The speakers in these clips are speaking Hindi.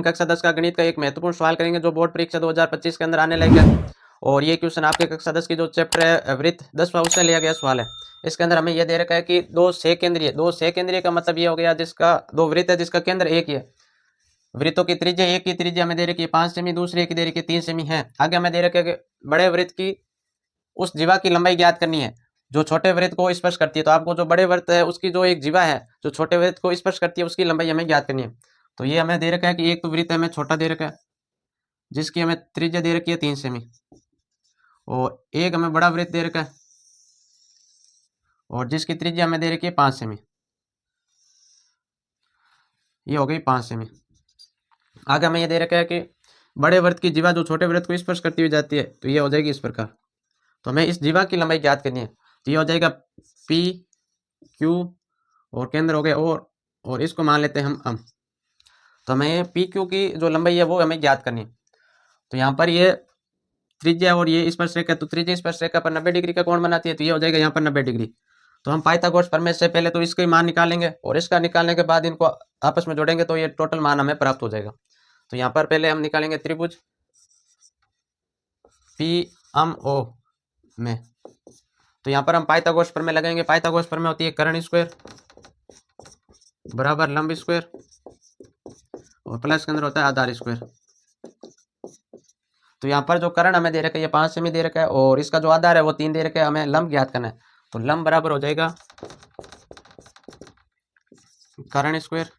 कक्षा 10 का गणित का एक महत्वपूर्ण सवाल करेंगे जो बोर्ड परीक्षा 2025 के अंदर आने लगा है। और ये क्वेश्चन आपके कक्षा 10 की जो चैप्टर है वृत्त 10वां उससे लिया गया सवाल है। इसके अंदर हमें यह दे रखा है कि दो सेकेंद्रीय का मतलब ये हो गया जिसका दो वृत्त है जिसका केंद्र एक ही है। वृत्तों की त्रिज्या, एक की त्रिज्या हमें दे रखी है 5 सेमी, दूसरी की दे रखी है 3 सेमी है। आगे हमें दे रखा है कि बड़े वृत्त की उस जीवा की लंबाई ज्ञात करनी है जो छोटे वृत्त को स्पर्श करती है। तो आपको जो बड़े वृत्त है उसकी जो एक जीवा है जो छोटे वृत्त को स्पर्श करती है उसकी लंबाई हमें ज्ञात करनी है। तो ये हमें दे रखा है कि एक तो वृत्त हमें छोटा दे रखा है जिसकी हमें त्रिज्या दे रखी है 3 सेमी, और एक हमें बड़ा वृत्त दे रखा है और जिसकी त्रिज्या हमें दे रखी है 5 सेमी। ये हो गई 5 सेमी। आगे हमें ये दे रखा है कि बड़े वृत्त की जीवा जो छोटे वृत्त को स्पर्श करती हुई जाती है, तो ये हो जाएगी इस प्रकार। तो हमें इस जीवा की लंबाई ज्ञात करनी है। तो ये हो जाएगा पी क्यू और केंद्र हो गए और इसको मान लेते हैं हम। तो हमें पी क्यू की जो लंबाई है वो हमें ज्ञात करनी है। तो यहाँ पर ये त्रिज्या और ये स्पर्श रेखा, तो त्रिज्या स्पर्श रेखा पर 90 डिग्री का कोण बनाती है, तो ये हो जाएगा यहाँ पर 90 डिग्री। तो हम पाइथागोरस प्रमेय से पहले तो इसके मान निकालेंगे और इसका निकालने के बाद इनको आपस में जोड़ेंगे तो ये टोटल मान हमें प्राप्त हो जाएगा। तो यहाँ पर पहले हम निकालेंगे त्रिभुज पी एम ओ में। तो यहाँ पर हम पाइथागोरस प्रमेय लगाएंगे। पाइथागोरस प्रमेय होती है कर्ण स्क्वायर बराबर लंब स्क्वायर और प्लस के अंदर होता है आधार स्क्वायर। तो यहाँ पर जो कर्ण हमें दे रखा है ये 5 सेमी दे रखा है और इसका जो आधार है वो 3 दे रखा है। हमें लंब ज्ञात करना है। तो लंब बराबर हो जाएगा कर्ण स्क्वायर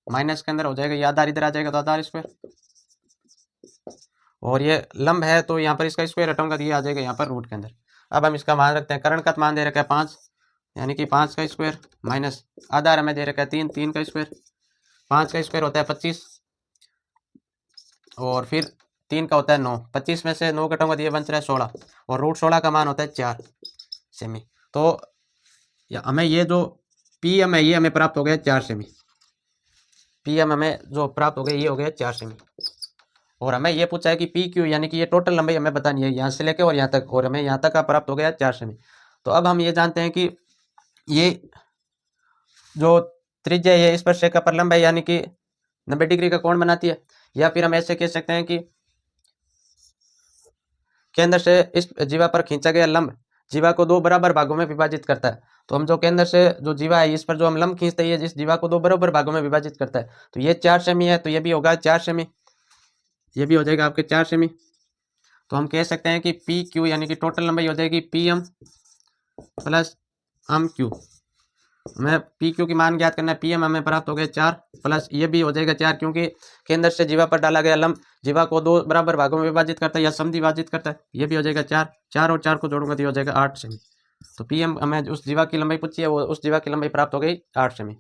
माइनस के अंदर हो जाएगा ये आधार, इधर आ जाएगा तो आधार स्क्वायर, और ये लंब है तो यहाँ पर इसका स्क्वायर हटाऊंगा तो ये आ जाएगा यहाँ पर रूट के अंदर। अब हम इसका मान रखते हैं। कर्ण का मान दे रखा है 5 यानी कि 5 का स्क्वायर माइनस आधार हमें दे रखा है 3, 3 का स्क्वायर, 5 का स्क्वायर होता है 25 और फिर 3 का होता है 9, 25 में से 9 घटाऊंगा तो ये बन रहा है 16 और रूट 16 का मान होता है 4 सेमी। तो हमें ये जो पी एम है ये हमें प्राप्त हो गया 4 सेमी। पी एम हमें जो प्राप्त हो गया ये हो गया 4 सेमी। और हमें ये पूछा है कि पी क्यू यानी कि ये टोटल लंबाई हमें बतानी है यहाँ से लेके और यहाँ तक, और हमें यहाँ तक का प्राप्त हो गया 4 सेमी। तो अब हम ये जानते हैं कि ये जो त्रिज्या है स्पर्श रेखा पर लंबाई यानी कि 90 डिग्री का कोण बनाती है, या फिर हम ऐसे कह सकते हैं कि केंद्र से इस जीवा पर खींचा गया लंब जीवा को 2 बराबर भागों में विभाजित करता है। तो हम जो केंद्र से जो जीवा है इस पर जो हम लंब खींचते हैं जिस जीवा को 2 बराबर भागों में विभाजित करता है, तो ये 4 सेमी है, तो ये भी होगा 4 सेमी, ये भी हो जाएगा आपके 4 सेमी। तो हम कह सकते हैं कि पी क्यू यानी कि टोटल लंबाई हो जाएगी p m plus m q. हमें पी क्यू की मान ज्ञात करना है। पी एम हमें प्राप्त हो गया 4 प्लस ये भी हो जाएगा 4 क्योंकि केंद्र से जीवा पर डाला गया लंब जीवा को 2 बराबर भागों में विभाजित करता है या समद्विभाजित करता है। ये भी हो जाएगा 4, 4 और 4 को जोड़ूंगा तो ये हो जाएगा 8 सेमी। तो पी एम हमें उस जीवा की लंबाई पूछी है वो उस जीवा की लंबाई प्राप्त हो गई 8 सेमी।